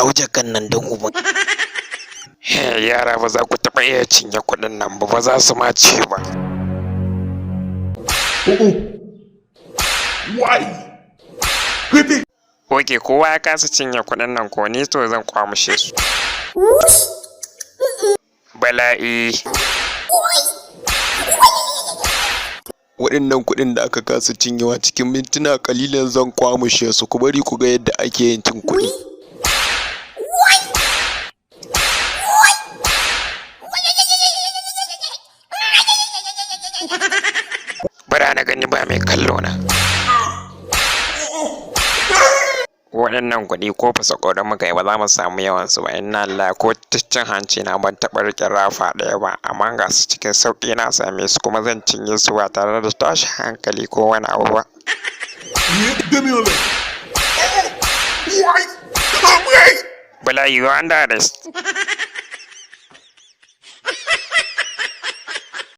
kawo jakan nan don uban. Yara ba za ku taɓa iya cinye kuɗin nan ba za su ma ci ba. Oke, kowa ya kasa cinye kuɗin nan ko ni to zan kwamushe su. Bala'i. Waɗannan kuɗin da aka kasa cinyewa cikin mintuna kalilan zan kwamushe su, ku bari ku ga yadda ake yin cin kuɗi. Bara na gani ba mai kallo na. Waɗannan kuɗi ko fasa ƙoran muka yi ba za mu samu yawansu ba. Inna Allah, ko cin hanci na ban taɓa riƙe rafa ɗaya ba, amma ga su cikin sauƙi na same su kuma zan cinye su ba tare da tashi hankali ko wani abu ba. Bala, you under arrest.